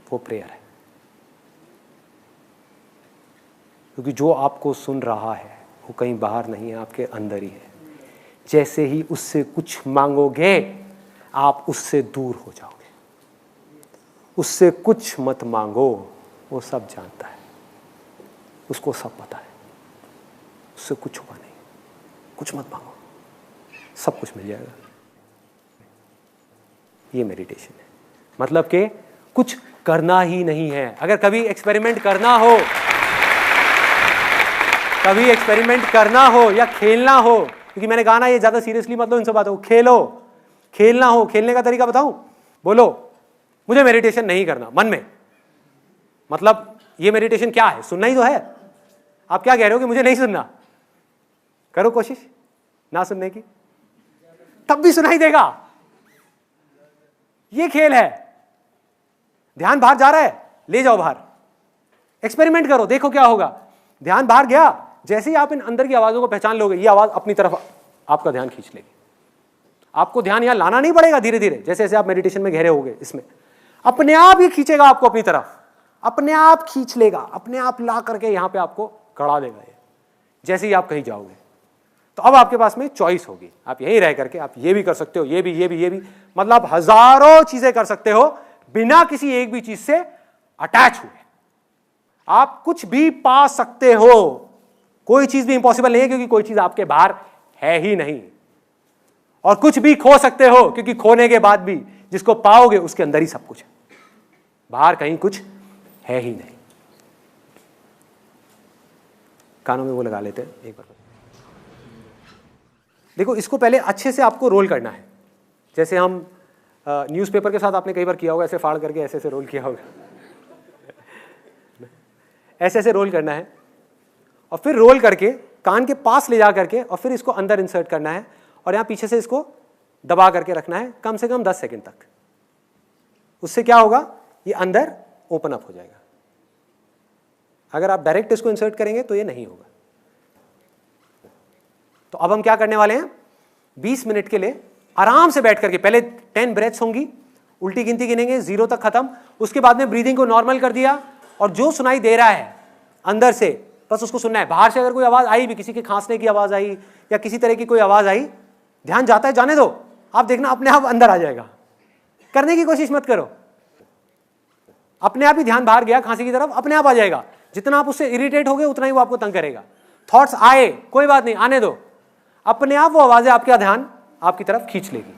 वो प्रेयर है। क्योंकि जो आपको सुन रहा है वो कहीं बाहर नहीं है, आपके अंदर ही है। जैसे ही उससे कुछ मांगोगे आप उससे दूर हो जाओगे। उससे कुछ मत मांगो, वो सब जानता है, उसको सब पता है, उससे कुछ हुआ नहीं। कुछ मत मांगो, सब कुछ मिल जाएगा। ये मेडिटेशन है, मतलब कि कुछ करना ही नहीं है। अगर कभी एक्सपेरिमेंट करना हो, कभी एक्सपेरिमेंट करना हो या खेलना हो, क्योंकि मैंने कहा ना ये ज्यादा सीरियसली मत लो इन सब बातों को, खेलो। खेलना हो, खेलने का तरीका बताऊं? बोलो मुझे मेडिटेशन नहीं करना मन में, मतलब ये मेडिटेशन क्या है? सुनना ही तो है। आप क्या कह रहे हो कि मुझे नहीं सुनना? करो कोशिश ना सुनने की, तब भी सुनाई देगा। ये खेल है। ध्यान बाहर जा रहा है, ले जाओ बाहर, एक्सपेरिमेंट करो, देखो क्या होगा। ध्यान बाहर गया, जैसे ही आप इन अंदर की आवाजों को पहचान लोगे, ये आवाज अपनी तरफ आपका ध्यान खींच लेगी। आपको ध्यान यहां लाना नहीं पड़ेगा, धीरे धीरे जैसे जैसे आप मेडिटेशन में गहरे होगे, इसमें अपने आप ही खींचेगा आपको अपनी तरफ, अपने आप खींच लेगा, अपने आप ला करके यहां पे आपको खड़ा देगा ये, जैसे ही आप कहीं जाओगे। तो अब आपके पास में चॉइस होगी, आप यहीं रह करके आप ये भी कर सकते हो, ये भी, मतलब हजारों चीजें कर सकते हो बिना किसी एक भी चीज से अटैच हुए। आप कुछ भी पा सकते हो, कोई चीज भी इंपॉसिबल नहीं है, क्योंकि कोई चीज आपके बाहर है ही नहीं। और कुछ भी खो सकते हो, क्योंकि खोने के बाद भी जिसको पाओगे उसके अंदर ही सब कुछ है, बाहर कहीं कुछ है ही नहीं। कानों में वो लगा लेते हैं एक बार। देखो, इसको पहले अच्छे से आपको रोल करना है, जैसे हम न्यूज़पेपर के साथ आपने कई बार किया होगा, ऐसे फाड़ करके ऐसे ऐसे रोल किया होगा। ऐसे ऐसे रोल करना है, और फिर रोल करके कान के पास ले जा करके, और फिर इसको अंदर इंसर्ट करना है, और यहां पीछे से इसको दबा करके रखना है कम से कम 10 सेकंड तक। उससे क्या होगा, ये अंदर ओपन अप हो जाएगा। अगर आप डायरेक्ट इसको इंसर्ट करेंगे तो ये नहीं होगा। तो अब हम क्या करने वाले हैं, 20 मिनट के लिए आराम से बैठ करके, पहले 10 ब्रेथ्स होंगी, उल्टी गिनती गिनेंगे 0 तक खत्म। उसके बाद में ब्रीदिंग को नॉर्मल कर दिया, और जो सुनाई दे रहा है अंदर से बस उसको सुनना है। बाहर से अगर कोई आवाज आई भी, किसी के खांसने की आवाज आई या किसी तरह की कोई आवाज आई, ध्यान जाता है, जाने दो, आप देखना अपने आप अंदर आ जाएगा। करने की कोशिश मत करो, अपने आप ही ध्यान बाहर गया खांसी की तरफ, अपने आप आ जाएगा। जितना आप उससे इरिटेट होगे उतना ही वो आपको तंग करेगा। थॉट्स आए, कोई बात नहीं, आने दो, अपने आप वो आवाजें आपका ध्यान आपकी तरफ खींच लेगी,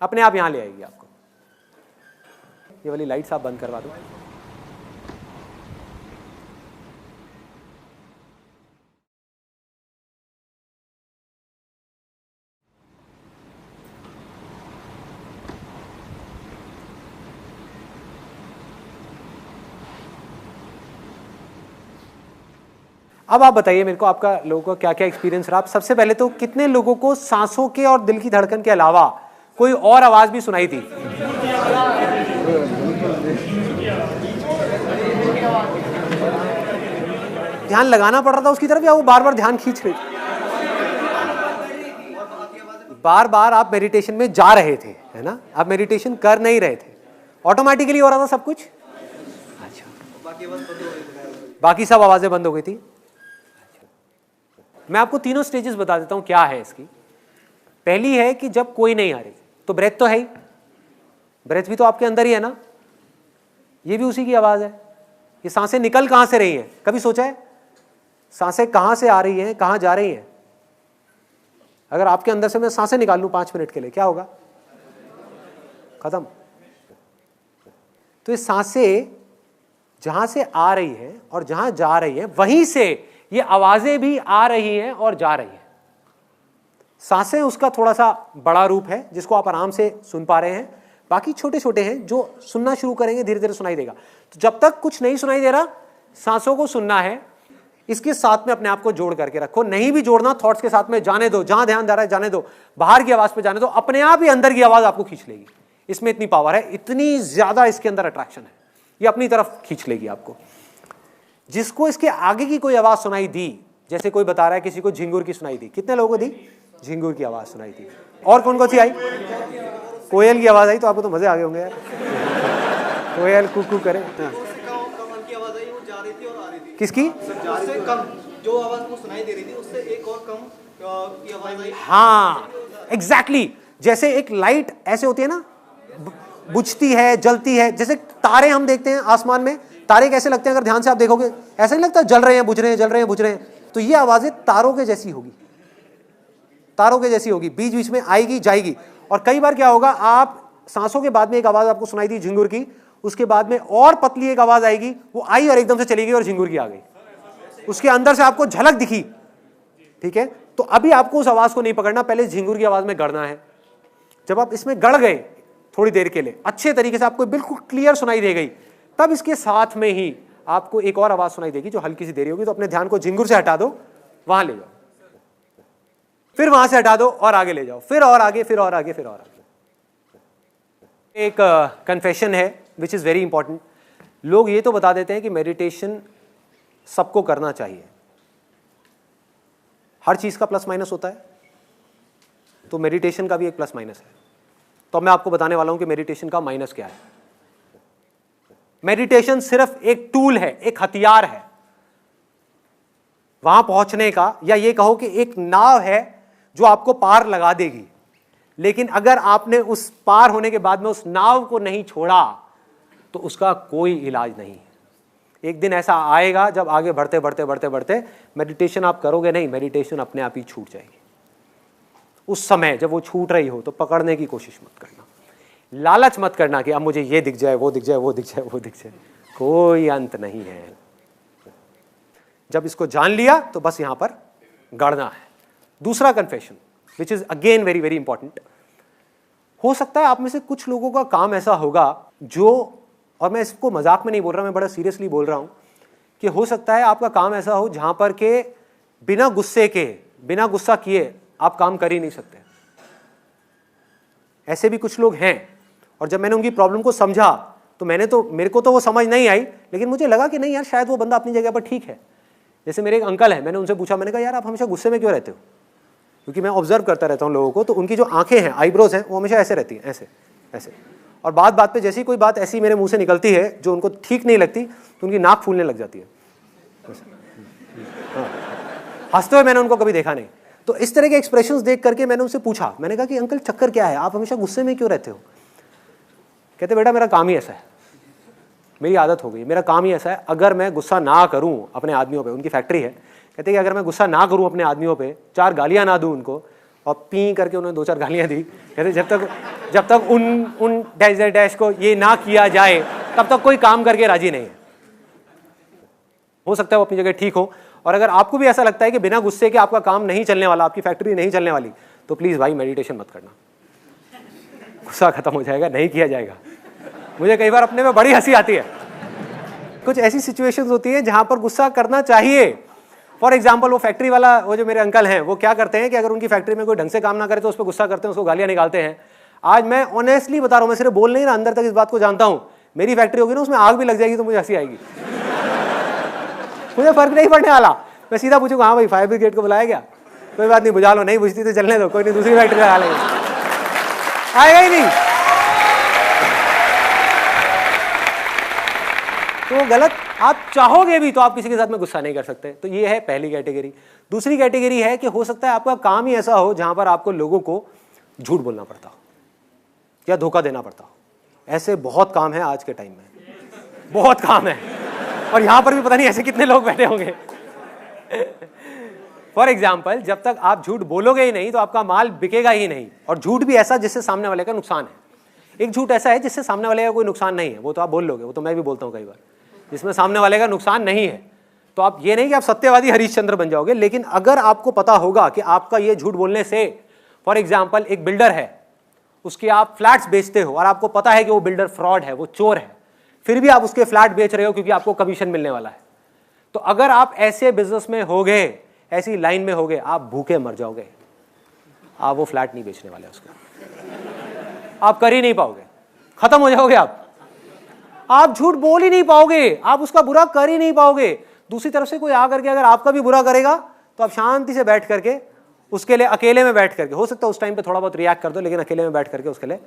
अपने आप यहां ले आएगी आपको। ये वाली लाइट्स आप बंद करवा दो। अब आप बताइए मेरे को, आपका लोगों का क्या क्या एक्सपीरियंस रहा। सबसे पहले तो कितने लोगों को सांसों के और दिल की धड़कन के अलावा कोई और आवाज भी सुनाई थी? ध्यान लगाना पड़ रहा था उसकी तरफ, या वो बार बार ध्यान खींच रही थी? बार बार आप मेडिटेशन में जा रहे थे, है ना, आप मेडिटेशन कर नहीं रहे थे, ऑटोमेटिकली हो रहा था सब कुछ। अच्छा, बाकी सब आवाजें बंद हो गई थी। मैं आपको तीनों स्टेजेस बता देता हूं क्या है इसकी। पहली है कि जब कोई नहीं आ रही, तो ब्रेथ तो है ही, ब्रेथ भी तो आपके अंदर ही है ना, ये भी उसी की आवाज है। ये सांसें निकल कहां से रही हैं, कभी सोचा है? सांसें कहां से आ रही हैं, कहां जा रही हैं? अगर आपके अंदर से मैं सांसें निकाल लूं 5 मिनट के लिए, क्या होगा? खत्म। तो ये सांसें जहां से आ रही हैं और जहां जा रही हैं, वहीं से ये आवाजें भी आ रही हैं और जा रही हैं। सांसें उसका थोड़ा सा बड़ा रूप है जिसको आप आराम से सुन पा रहे हैं, बाकी छोटे छोटे हैं जो सुनना शुरू करेंगे धीरे धीरे सुनाई देगा। तो जब तक कुछ नहीं सुनाई दे रहा, सांसों को सुनना है, इसके साथ में अपने आप को जोड़ करके रखो। नहीं भी जोड़ना, थॉट्स के साथ में जाने दो, जहां ध्यान जा रहा है जाने दो, बाहर की आवाज पे जाने दो, अपने आप ही अंदर की आवाज आपको खींच लेगी। इसमें इतनी पावर है, इतनी ज्यादा इसके अंदर अट्रैक्शन है, ये अपनी तरफ खींच लेगी आपको। जिसको इसके आगे की कोई आवाज सुनाई दी, जैसे कोई बता रहा है किसी को झिंगुर की सुनाई दी, कितने लोगों को दी? झिंगुर की आवाज सुनाई दी। और कौन कौन सी आई? कोयल की आवाज आई, तो आपको तो मजे आ गए होंगे यार। कोयल कुकू करे। हाँ। कमल की आवाज आई, वो जा रही थी और आ रही थी। किसकी? उससे कम जो आवाज को सुनाई दे रही थी उससे एक और कम की आवाज आई। हाँ एग्जैक्टली, जैसे एक लाइट ऐसे होती है ना, बुझती है, जलती है। जैसे तारे हम देखते हैं आसमान में, तारे कैसे लगते हैं अगर ध्यान से आप देखोगे? ऐसा नहीं लगता जल रहे हैं बुझ रहे हैं, जल रहे हैं बुझ रहे हैं। तो ये आवाजें तारों के जैसी होगी, तारों के जैसी होगी, बीच बीच में आएगी जाएगी। और कई बार क्या होगा, आप सांसों के बाद में एक आवाज आपको सुनाई दी झिंगुर की, उसके बाद में और पतली एक आवाज आएगी, वो आई और एकदम से चली गई और झिंगुर की आ गई। उसके अंदर से आपको झलक दिखी, ठीक है? तो अभी आपको उस आवाज को नहीं पकड़ना, पहले झिंगुर की आवाज में गड़ना है। जब आप इसमें गड़ गए थोड़ी देर के लिए, अच्छे तरीके से आपको बिल्कुल क्लियर सुनाई दे गई, तब इसके साथ में ही आपको एक और आवाज सुनाई देगी जो हल्की सी देरी होगी। तो अपने ध्यान को झिंगुर से हटा दो, वहां ले जाओ, फिर वहां से हटा दो और आगे ले जाओ, फिर और आगे, फिर और आगे, फिर और आगे। एक कन्फेशन है विच इज वेरी इंपॉर्टेंट। लोग ये तो बता देते हैं कि मेडिटेशन सबको करना चाहिए, हर चीज का प्लस माइनस होता है, तो मेडिटेशन का भी एक प्लस माइनस है। तो मैं आपको बताने वाला हूं कि मेडिटेशन का माइनस क्या है। मेडिटेशन सिर्फ एक टूल है, एक हथियार है वहां पहुंचने का, या ये कहो कि एक नाव है जो आपको पार लगा देगी। लेकिन अगर आपने उस पार होने के बाद में उस नाव को नहीं छोड़ा तो उसका कोई इलाज नहीं है। एक दिन ऐसा आएगा जब आगे बढ़ते बढ़ते बढ़ते बढ़ते मेडिटेशन आप करोगे नहीं, मेडिटेशन अपने आप ही छूट जाएगी। उस समय जब वो छूट रही हो तो पकड़ने की कोशिश मत करना, लालच मत करना कि अब मुझे ये दिख जाए, वो दिख जाए, वो दिख जाए, वो दिख जाए। कोई अंत नहीं है। जब इसको जान लिया तो बस यहां पर गड़ना है। दूसरा confession which is again very very important. हो सकता है आप में से कुछ लोगों का काम ऐसा होगा जो, और मैं इसको मजाक में नहीं बोल रहा, मैं बड़ा सीरियसली बोल रहा हूं, कि हो सकता है आपका काम ऐसा हो जहां पर के बिना गुस्से के, बिना गुस्सा किए आप काम कर ही नहीं सकते। ऐसे भी कुछ लोग हैं। और जब मैंने उनकी प्रॉब्लम को समझा तो मेरे को तो वो समझ नहीं आई, लेकिन मुझे लगा कि नहीं यार, शायद वो बंदा अपनी जगह पर ठीक है। जैसे मेरे एक अंकल है, मैंने उनसे पूछा, मैंने कहा यार आप हमेशा गुस्से में क्यों रहते हो? क्योंकि मैं ऑब्जर्व करता रहता हूँ लोगों को, तो उनकी जो आंखें हैं, आईब्रोज हैं, वो हमेशा ऐसे रहती हैं, ऐसे ऐसे। और बात बात पे जैसी कोई बात ऐसी मेरे मुंह से निकलती है जो उनको ठीक नहीं लगती, तो उनकी नाक फूलने लग जाती है। हंसते हुए मैंने उनको कभी देखा नहीं। तो इस तरह के एक्सप्रेशंस देख करके मैंने उनसे पूछा, मैंने कहा कि अंकल चक्कर क्या है, आप हमेशा गुस्से में क्यों रहते हो? कहते बेटा मेरा काम ही ऐसा है, मेरी आदत हो गई, मेरा काम ही ऐसा है, अगर मैं गुस्सा ना करूं अपने आदमियों पे, उनकी फैक्ट्री है, कहते कि अगर मैं गुस्सा ना करूं अपने आदमियों पे, 4 गालियां ना दूं उनको, और पी करके उन्होंने 2-4 गालियां दी। कहते जब तक उन डैश को ये ना किया जाए तब तक कोई काम करके राजी नहीं है। हो सकता है वो अपनी जगह ठीक हो। और अगर आपको भी ऐसा लगता है कि बिना गुस्से के आपका काम नहीं चलने वाला, आपकी फैक्ट्री नहीं चलने वाली, तो प्लीज भाई मेडिटेशन मत करना, गुस्सा खत्म हो जाएगा, नहीं किया जाएगा। मुझे कई बार अपने में बड़ी हंसी आती है। कुछ ऐसी सिचुएशंस होती है जहां पर गुस्सा करना चाहिए। फॉर एग्जाम्पल, वो फैक्ट्री वाला, वो जो मेरे अंकल हैं, वो क्या करते हैं कि अगर उनकी फैक्ट्री में कोई ढंग से काम ना करे तो उस पर गुस्सा करते हैं, उसको गालियां निकालते हैं। आज मैं ऑनेस्टली बता रहा हूं, मैं सिर्फ बोल नहीं रहा, अंदर तक इस बात को जानता हूं, मेरी फैक्ट्री होगी ना, उसमें आग भी लग जाएगी तो मुझे हंसी आएगी। मुझे फर्क नहीं पड़ने वाला, मैं सीधा पूछूंगा हाँ भाई फायर ब्रिगेड को बुलाया गया, कोई बात नहीं बुझा लो, नहीं बुझती तो चलने दो, कोई नहीं दूसरी फैक्ट्री लगा लेंगे, आएगा ही नहीं। तो वो गलत, आप चाहोगे भी तो आप किसी के साथ में गुस्सा नहीं कर सकते। तो ये है पहली कैटेगरी। दूसरी कैटेगरी है कि हो सकता है आपका काम ही ऐसा हो जहां पर आपको लोगों को झूठ बोलना पड़ता हो या धोखा देना पड़ता हो। ऐसे बहुत काम है आज के टाइम में, बहुत काम है, और यहां पर भी पता नहीं ऐसे कितने लोग बैठे होंगे। फॉर एग्जाम्पल, जब तक आप झूठ बोलोगे ही नहीं तो आपका माल बिकेगा ही नहीं। और झूठ भी ऐसा जिससे सामने वाले का नुकसान है। एक झूठ ऐसा है जिससे सामने वाले का कोई नुकसान नहीं है, वो तो आप बोल लोगे, वो तो मैं भी बोलता हूँ कई बार, जिसमें सामने वाले का नुकसान नहीं है। तो आप ये नहीं कि आप सत्यवादी हरिश्चंद्र बन जाओगे, लेकिन अगर आपको पता होगा कि आपका ये झूठ बोलने से, फॉर एग्जाम्पल एक बिल्डर है, उसके आप फ्लैट्स बेचते हो और आपको पता है कि वो बिल्डर फ्रॉड है, वो चोर है, फिर भी आप उसके फ्लैट बेच रहे हो क्योंकि आपको कमीशन मिलने वाला है। तो अगर आप ऐसे बिजनेस में होगे, ऐसी लाइन में होगे, आप भूखे मर जाओगे। आप वो फ्लैट नहीं बेचने वाले, उसका आप कर ही नहीं पाओगे, खत्म हो जाओगे आप झूठ बोल ही नहीं पाओगे, आप उसका बुरा कर ही नहीं पाओगे। दूसरी तरफ से कोई आकर के अगर आपका भी बुरा करेगा तो आप शांति से बैठ करके उसके लिए अकेले में बैठ करके, हो सकता है उस टाइम पे थोड़ा बहुत रिएक्ट कर दो, लेकिन अकेले में बैठ करके उसके लिए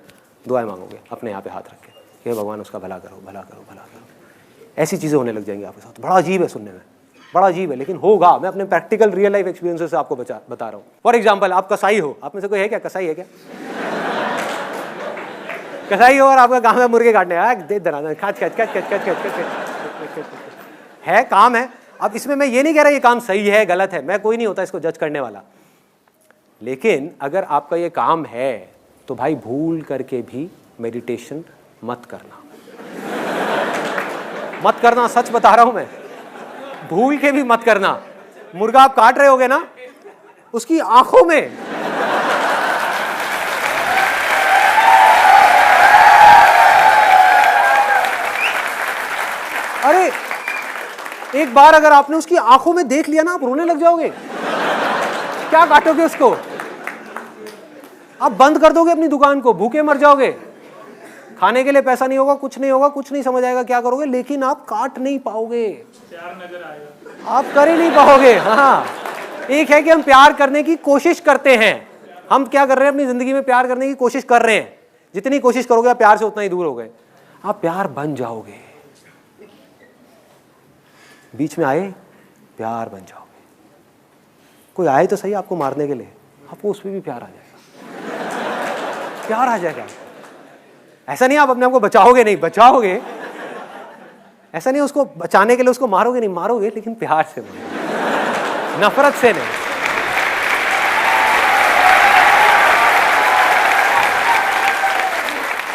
दुआएं मांगोगे अपने यहाँ पे हाथ रख के, हे भगवान उसका भला करो, भला करो, भला करो। ऐसी चीज़ें होने लग जाएंगी आपके साथ। बड़ा अजीब है सुनने में, बड़ा अजीब है, लेकिन होगा। मैं अपने प्रैक्टिकल रियल लाइफ एक्सपीरियंसेस से आपको बता रहा हूँ। फॉर एग्जाम्पल, आप कसाई हो, आप में से कोई है क्या कसाई है क्या? कसाई हो और आपका काम है मुर्गे काटने, है काम है। अब इसमें मैं ये नहीं कह रहा ये काम सही है गलत है, मैं कोई नहीं होता इसको जज करने वाला, लेकिन अगर आपका ये काम है तो भाई भूल करके भी मेडिटेशन मत करना, मत करना। सच बता रहा हूं मैं, भूल के भी मत करना। मुर्गा आप काट रहे होगे ना, उसकी आंखों में अरे एक बार अगर आपने उसकी आंखों में देख लिया ना, आप रोने लग जाओगे। क्या काटोगे उसको? आप बंद कर दोगे अपनी दुकान को, भूखे मर जाओगे। खाने के लिए पैसा नहीं होगा, कुछ नहीं होगा, कुछ नहीं समझ आएगा क्या करोगे, लेकिन आप काट नहीं पाओगे, प्यार नजर आएगा, आप कर ही नहीं पाओगे। हाँ, एक है कि हम प्यार करने की कोशिश करते हैं, हम क्या कर रहे हैं अपनी जिंदगी में, प्यार करने की कोशिश कर रहे हैं। जितनी कोशिश करोगे आप प्यार से उतना ही दूर हो गए। आप प्यार बन जाओगे, बीच में आए प्यार बन जाओगे। कोई आए तो सही आपको मारने के लिए, आपको उस पर भी प्यार आ जाएगा, प्यार आ जाएगा। ऐसा नहीं आप अपने आप को बचाओगे, नहीं बचाओगे, ऐसा नहीं उसको बचाने के लिए उसको मारोगे, नहीं मारोगे, लेकिन प्यार से मारोगे, नफरत से नहीं।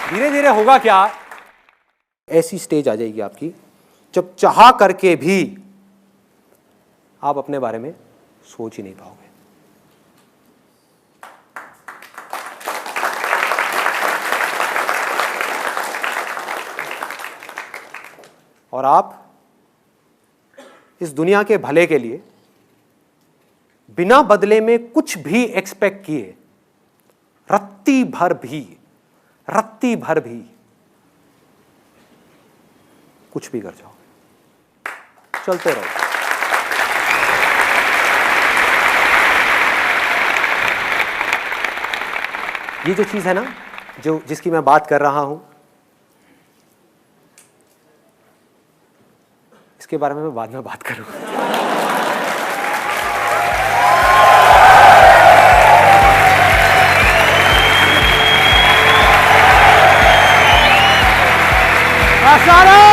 धीरे धीरे होगा क्या, ऐसी स्टेज आ जाएगी आपकी जब चाह करके भी आप अपने बारे में सोच ही नहीं पाओगे। और आप इस दुनिया के भले के लिए बिना बदले में कुछ भी एक्सपेक्ट किए रत्ती भर भी कुछ भी कर जाओ, चलते रहो। ये जो चीज है ना, जो जिसकी मैं बात कर रहा हूं, इसके बारे में मैं बाद में बात करूंगा। आसाराम।